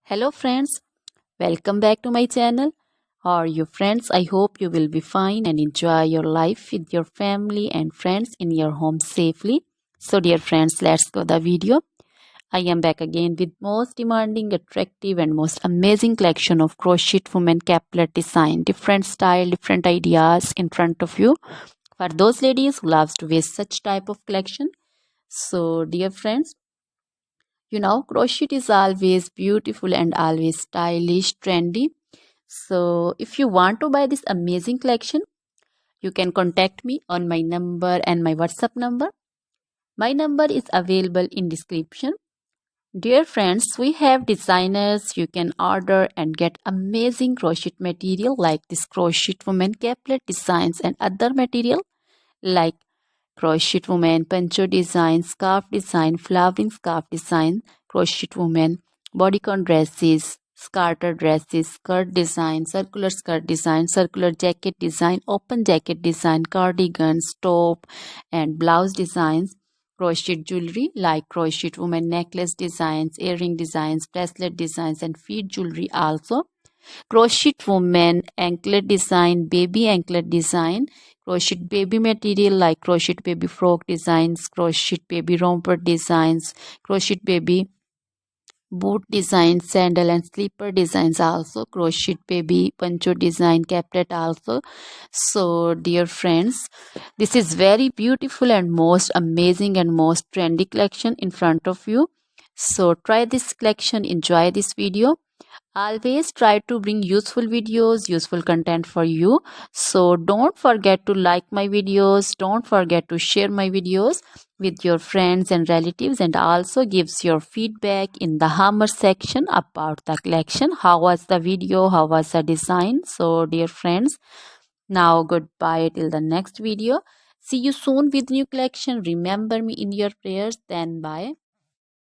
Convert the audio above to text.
Hello friends, welcome back to my channel. How are you friends? I hope you will be fine and enjoy your life with your family and friends in your home safely. So dear friends, let's go the video. I am back again with most demanding, attractive and most amazing collection of crochet women caplet design. Different style, different ideas in front of you. For those ladies who loves to wear such type of collection. So dear friends, crochet is always beautiful and always stylish, trendy. So, if you want to buy this amazing collection, you can contact me on my number and my WhatsApp number. My number is available in description. Dear friends, we have designers you can order and get amazing crochet material like this crochet woman caplet designs and other material like crochet woman, poncho design, scarf design, flowering scarf design, crochet woman, bodycon dresses, scarter dresses, skirt design, circular jacket design, open jacket design, cardigans, top and blouse designs, crochet jewelry like crochet woman necklace designs, earring designs, bracelet designs and feet jewelry also. Crochet woman anklet design, baby anklet design, crochet baby material like crochet baby frock designs, crochet baby romper designs, crochet baby boot designs, sandal and slipper designs also, crochet baby poncho design caplet also. So dear friends, this is very beautiful and most amazing and most trendy collection in front of you. So try this collection, enjoy this video. Always try to bring useful videos, useful content for you. So don't forget to like my videos, don't forget to share my videos with your friends and relatives, and also gives your feedback in the hammer section about the collection. How was the video, how was the design? So dear friends, now goodbye till the next video. See you soon with new collection. Remember me in your prayers. Then bye.